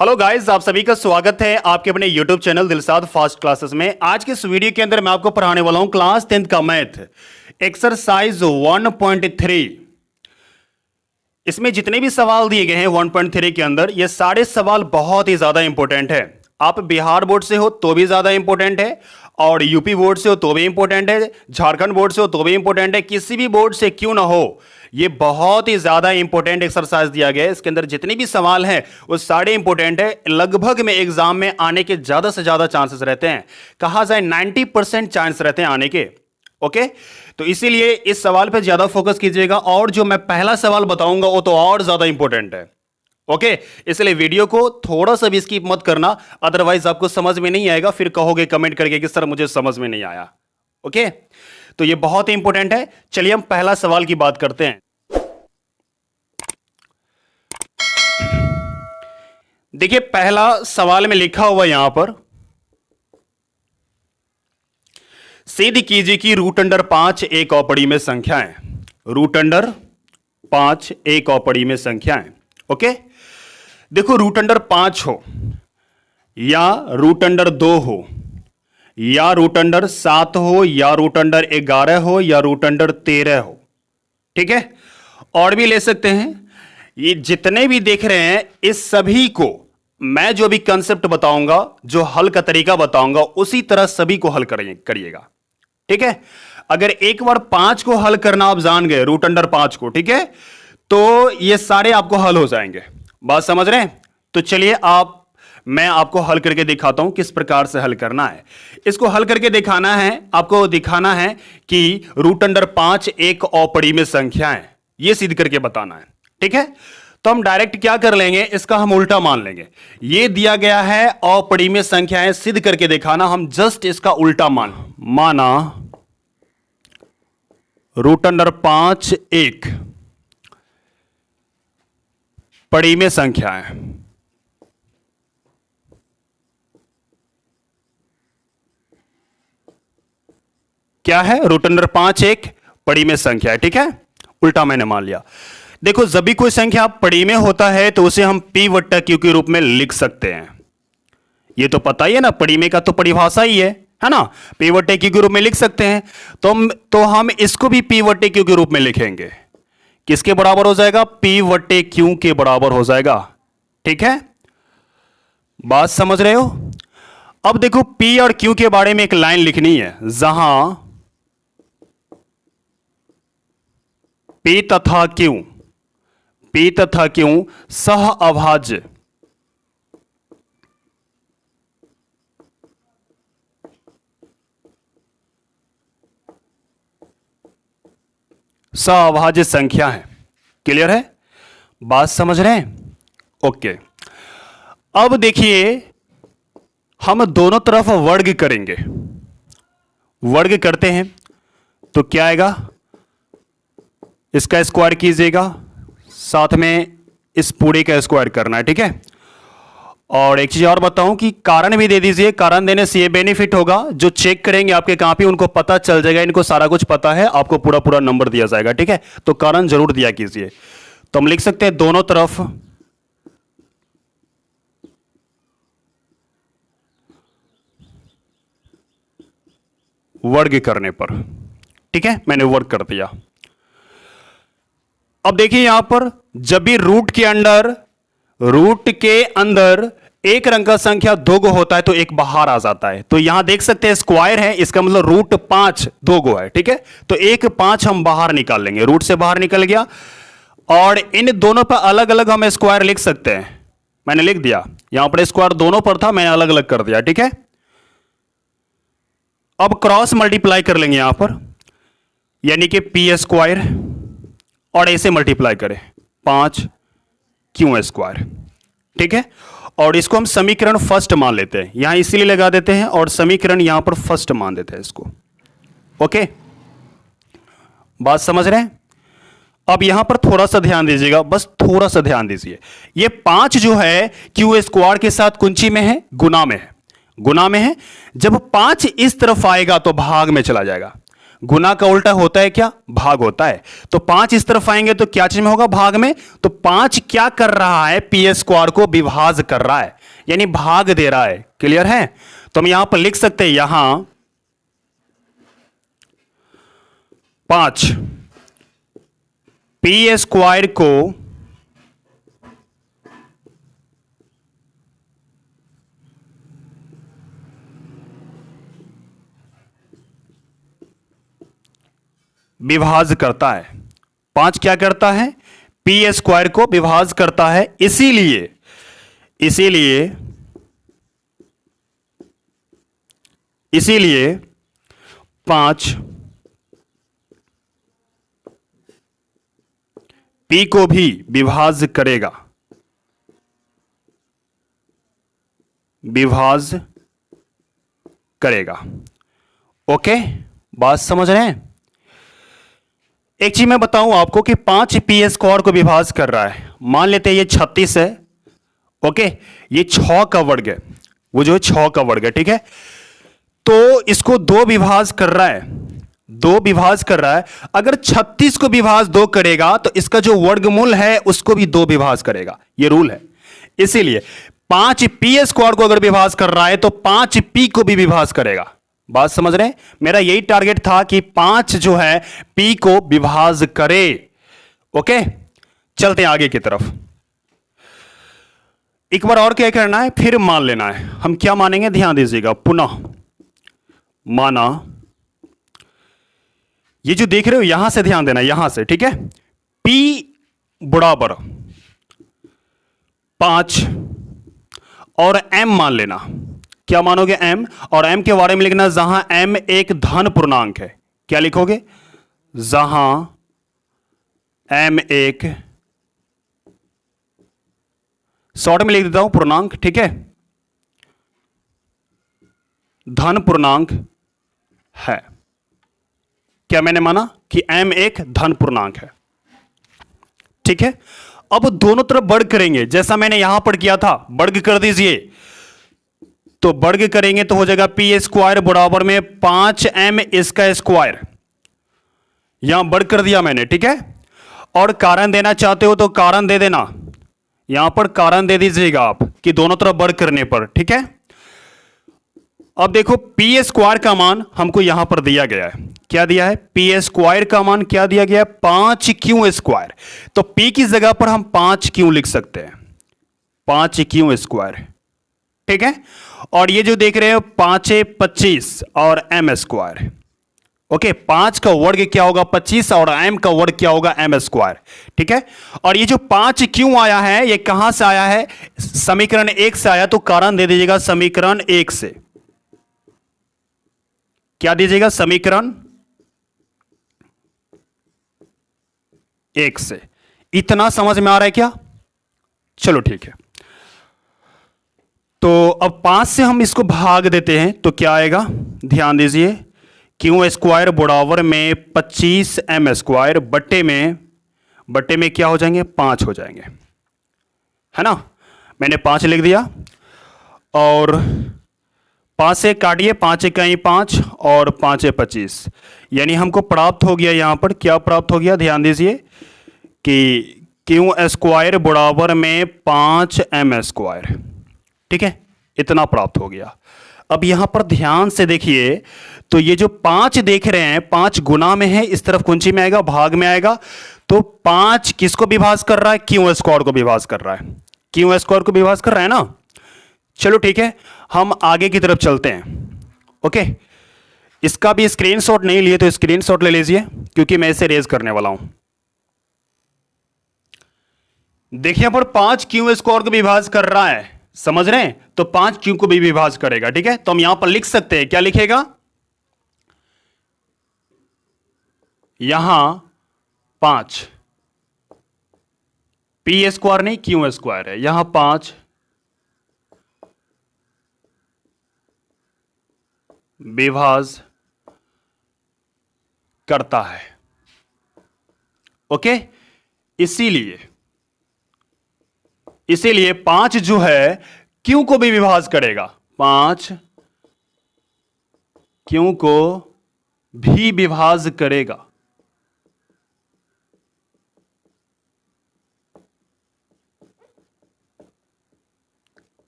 Hello guys, आप सभी का स्वागत है आपके अपने YouTube channel Dilshad fast classes में। आज के इस वीडियो के अंदर मैं आपको पढ़ाने वाला हूं क्लास 10th का मैथ एक्सरसाइज 1.3। इसमें जितने भी सवाल दिए गए हैं 1.3 के अंदर, ये सारे सवाल बहुत ही ज्यादा इंपॉर्टेंट है। आप बिहार बोर्ड से हो तो भी ज्यादा इंपॉर्टेंट है, और यूपी बोर्ड से हो तो भी इंपॉर्टेंट है, झारखंड बोर्ड से हो तो भी इंपॉर्टेंट है, किसी भी बोर्ड से क्यों ना हो, ये बहुत ही ज्यादा इंपॉर्टेंट एक्सरसाइज दिया गया है। इसके अंदर जितने भी सवाल हैं वो सारे इंपॉर्टेंट है। लगभग में एग्जाम में आने के ज्यादा से ज्यादा चांसेस रहते हैं, कहा जाए 90% चांस रहते हैं आने के। ओके, तो इसीलिए इस सवाल पे ज्यादा फोकस कीजिएगा, और जो मैं पहला सवाल बताऊंगा वो तो और ज्यादा इंपॉर्टेंट है। ओके, इसलिए वीडियो को थोड़ा सा भी स्किप मत करना, अदरवाइज आपको समझ में नहीं आएगा, फिर कहोगे कमेंट करके कि सर मुझे समझ में नहीं आया। ओके, तो ये बहुत ही इंपॉर्टेंट है। चलिए हम पहला सवाल की बात करते हैं। देखिए, पहला सवाल में लिखा हुआ यहां पर, सिद्ध कीजिए कि रूट अंडर 5 एक औपड़ी में संख्याएं। रूट अंडर 5 एक औपड़ी में संख्याएं। ओके, देखो, रूट अंडर 5 हो या रूट अंडर 2 हो या रूट अंडर 7 हो या रूट अंडर 11 हो या रूट अंडर 13 हो, ठीक है, और भी ले सकते हैं। ये जितने भी देख रहे हैं, इस सभी को मैं जो भी कंसेप्ट बताऊंगा, जो हल का तरीका बताऊंगा, उसी तरह सभी को हल करिएगा, ठीक है। अगर एक बार 5 को हल करना आप जान गए, रूट अंडर 5 को, ठीक है, तो ये सारे आपको हल हो जाएंगे। बात समझ रहे हैं? तो चलिए मैं आपको हल करके दिखाता हूं किस प्रकार से हल करना है। इसको हल करके दिखाना है, आपको दिखाना है कि रूट अंडर 5 एक औपड़ी में संख्या है, यह सिद्ध करके बताना है, ठीक है। तो हम डायरेक्ट क्या कर लेंगे, इसका हम उल्टा मान लेंगे। यह दिया गया है औपड़ी में संख्याएं, सिद्ध करके दिखाना, हम जस्ट इसका उल्टा माना रूट अंडर 5 एक पड़ी में संख्या है। क्या है? रूट अंडर 5 एक पड़ी में संख्या है, ठीक है, उल्टा मैंने मान लिया। देखो, जब भी कोई संख्या पड़ी में होता है तो उसे हम P वट्टा Q के रूप में लिख सकते हैं। ये तो पता ही है ना, पड़ी में का तो परिभाषा ही है ना, P वट्टे Q के रूप में लिख सकते हैं। तो हम इसको भी P वट्टे Q के रूप में लिखेंगे। किसके बराबर हो जाएगा? P वट्टे Q के बराबर हो जाएगा, ठीक है। बात समझ रहे हो? अब देखो, P और Q के बारे में एक लाइन लिखनी है, जहां P तथा Q सह अभाज्य संख्या है। क्लियर है? बात समझ रहे हैं? ओके, अब देखिए, हम दोनों तरफ वर्ग करेंगे। वर्ग करते हैं तो क्या आएगा, इसका स्क्वायर कीजिएगा, साथ में इस पूरे का स्क्वायर करना है, ठीक है। और एक चीज और बताऊं कि कारण भी दे दीजिए। कारण देने से ये बेनिफिट होगा, जो चेक करेंगे आपके कॉपी उनको पता चल जाएगा, इनको सारा कुछ पता है, आपको पूरा पूरा नंबर दिया जाएगा, ठीक है। तो कारण जरूर दिया कीजिए। तो हम लिख सकते हैं दोनों तरफ वर्ग करने पर, ठीक है, मैंने वर्ग कर दिया। अब देखिए, यहां पर जब भी रूट के अंदर एक अंक का संख्या 2 गो होता है तो एक बाहर आ जाता है। तो यहां देख सकते हैं स्क्वायर है, इसका मतलब रूट 5 2 गो है, ठीक है। तो एक 5 हम बाहर निकाल लेंगे, रूट से बाहर निकल गया, और इन दोनों पर अलग अलग हम स्क्वायर लिख सकते हैं। मैंने लिख दिया, यहां पर स्क्वायर दोनों पर था, मैंने अलग अलग कर दिया, ठीक है। अब क्रॉस मल्टीप्लाई कर लेंगे यहां पर, यानी कि P स्क्वायर, और ऐसे मल्टीप्लाई करें 5 Q स्क्वायर, ठीक है। और इसको हम समीकरण फर्स्ट मान लेते हैं, यहां इसीलिए लगा देते हैं, और समीकरण यहां पर फर्स्ट मान देते हैं इसको। ओके, बात समझ रहे हैं? अब यहां पर थोड़ा सा ध्यान दीजिएगा, बस थोड़ा सा ध्यान दीजिए। ये 5 जो है Q स्क्वायर के साथ कुंची में है, गुना में है, गुना में है। जब 5 इस तरफ आएगा तो भाग में चला जाएगा, गुना का उल्टा होता है क्या? भाग होता है। तो 5 इस तरफ आएंगे तो क्या चीज में होगा? भाग में। तो 5 क्या कर रहा है? पी स्क्वायर को विभाज कर रहा है, यानी भाग दे रहा है। क्लियर है? तो हम यहां पर लिख सकते हैं, यहां 5 पी स्क्वायर को विभाज करता है। 5 क्या करता है? पी स्क्वायर को विभाज करता है। इसीलिए इसीलिए इसीलिए 5 पी को भी विभाज करेगा, विभाज करेगा। ओके, बात समझ रहे हैं? एक चीज मैं बताऊं आपको कि 5 पी स्क्वायर को विभाज कर रहा है। मान लेते हैं ये 36 है। ओके, ये 6 का वर्ग है, वो जो है 6 का वर्ग है, ठीक है। तो इसको 2 विभाज कर रहा है, 2 विभाज कर रहा है। अगर 36 को विभाज 2 करेगा तो इसका जो वर्गमूल है उसको भी 2 विभाज करेगा, ये रूल है। इसीलिए 5 पी स्क्वायर को अगर विभाज कर रहा है तो 5 पी को भी विभाज करेगा। बात समझ रहे हैं? मेरा यही टारगेट था कि 5 जो है पी को विभाज करे। ओके, चलते हैं आगे की तरफ। एक बार और क्या करना है, फिर मान लेना है। हम क्या मानेंगे? ध्यान दीजिएगा। पुनः माना, ये जो देख रहे हो यहां से ध्यान देना, यहां से, ठीक है। P बराबर 5 और M मान लेना। क्या मानोगे? M। और M के बारे में लिखना जहां M एक धन पूर्णांक है। क्या लिखोगे? जहां M एक, शॉर्ट में लिख देता हूं, पूर्णांक, ठीक है, धन पूर्णांक है। क्या मैंने माना कि M एक धन पूर्णांक है, ठीक है। अब दोनों तरफ वर्ग करेंगे, जैसा मैंने यहां पर किया था, वर्ग कर दीजिए। तो वर्ग करेंगे तो हो जाएगा पी स्क्वायर बराबर में 5m इसका स्क्वायर। यहां वर्ग कर दिया मैंने, ठीक है। और कारण देना चाहते हो तो कारण दे देना, यहां पर कारण दे दीजिएगा आप कि दोनों तरफ वर्ग करने पर, ठीक है। अब देखो पी स्क्वायर का मान हमको यहां पर दिया गया है। क्या दिया है? पी स्क्वायर का मान क्या दिया गया है? 5q square. तो पी की जगह पर हम 5q लिख सकते हैं, 5q स्क्वायर, ठीक है। और ये जो देख रहे हो 5 25 और m स्क्वायर। ओके, 5 का वर्ग क्या होगा? 25 और m का वर्ग क्या होगा? m स्क्वायर, ठीक है। और ये जो 5q आया है ये कहां से आया है? समीकरण 1 से आया। तो कारण दे दीजिएगा समीकरण 1 से। क्या दीजिएगा? समीकरण 1 से। इतना समझ में आ रहा है क्या? चलो ठीक है। तो अब 5 से हम इसको भाग देते हैं तो क्या आएगा? ध्यान दीजिए, क्यू स्क्वायर बराबर में 25m स्क्वायर बट्टे में क्या हो जाएंगे? 5 हो जाएंगे, है ना। मैंने 5 लिख दिया और 5 से काटिए, 5 इकाई 5 और 5 25, यानी हमको प्राप्त हो गया। यहां पर क्या प्राप्त हो गया? ध्यान दीजिए कि क्यू स्क्वायर बराबर में 5m स्क्वायर, ठीक है, इतना प्राप्त हो गया। अब यहां पर ध्यान से देखिए तो ये जो 5 देख रहे हैं 5 गुना में है, इस तरफ कुंची में आएगा, भाग में आएगा। तो 5 किसको विभाज कर रहा है? क्यू स्क्वायर को विभाज कर रहा है, क्यू स्क्वायर को विभाज कर रहा है ना। चलो ठीक है, हम आगे की तरफ चलते हैं। ओके, इसका भी स्क्रीनशॉट नहीं लिए तो स्क्रीनशॉट ले लीजिए क्योंकि मैं इसे रेज करने वाला हूं। देखिए यहां पर 5 क्यू स्क्वायर को विभाज कर रहा है, समझ रहे हैं? तो 5 क्यू को भी विभाज करेगा, ठीक है। तो हम यहां पर लिख सकते हैं, क्या लिखेगा? यहां 5 पी स्क्वायर नहीं क्यू स्क्वायर है, यहां 5 विभाज करता है। ओके, इसीलिए 5 जो है क्यू को भी विभाज करेगा, 5 क्यू को भी विभाज्य करेगा।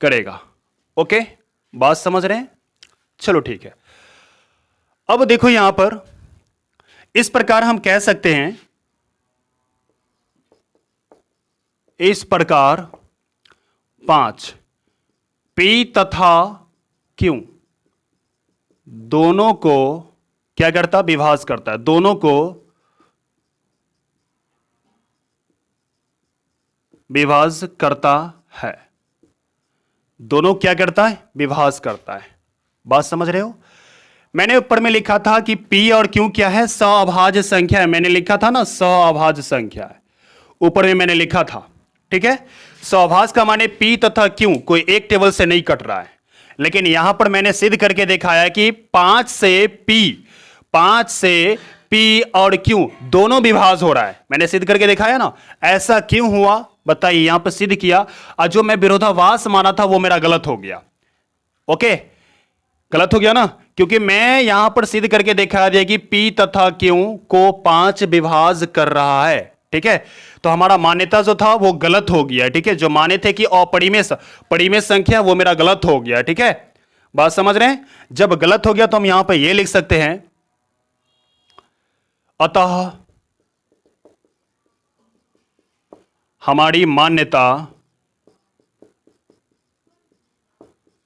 करेगा। ओके, बात समझ रहे हैं? चलो ठीक है। अब देखो यहां पर इस प्रकार हम कह सकते हैं, इस प्रकार 5 P तथा Q दोनों को क्या करता? विभाज्य करता है। दोनों को विभाज्य करता है। दोनों क्या करता है? विभाज्य करता है। बात समझ रहे हो? मैंने ऊपर में लिखा था कि P और Q क्या है? सअभाज्य संख्या है। मैंने लिखा था ना, सअभाज्य संख्या है। ऊपर में मैंने लिखा था, ठीक है। सअभाज्य का माने P तथा Q कोई एक टेबल से नहीं कट रहा है, लेकिन यहां पर मैंने सिद्ध करके दिखाया कि 5 से P और Q दोनों विभाज्य हो रहा है। मैंने सिद्ध करके दिखाया ना। ऐसा क्यों हुआ बताइए? यहां पर सिद्ध किया और जो मैं विरोधाभास माना था वो मेरा गलत हो गया। ओके, गलत हो गया ना, क्योंकि मैं यहां पर सिद्ध करके दिखा दिया कि P तथा Q को 5 विभाज्य कर रहा है। ठीक है, तो हमारा मान्यता जो था वो गलत हो गया। ठीक है, जो माने थे कि परिमेय संख्या वो मेरा गलत हो गया। ठीक है, बात समझ रहे हैं? जब गलत हो गया तो हम यहां पर ये लिख सकते हैं, अतः हमारी मान्यता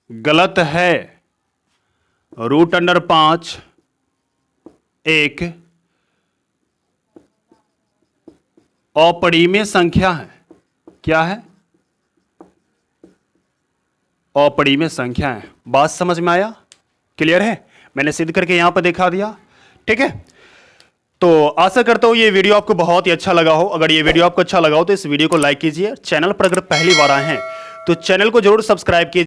गलत है। √5 एक अपरिमेय संख्या है। क्या है? अपरिमेय संख्या है। बात समझ में आया? क्लियर है? मैंने सिद्ध करके यहां पर दिखा दिया। ठीक है, तो आशा करता हूं ये वीडियो आपको बहुत ही अच्छा लगा हो। अगर ये वीडियो आपको अच्छा लगा हो तो इस वीडियो को लाइक कीजिए। चैनल पर अगर पहली बार आए हैं तो चैनल को जरूर सब्सक्राइब कीजिए।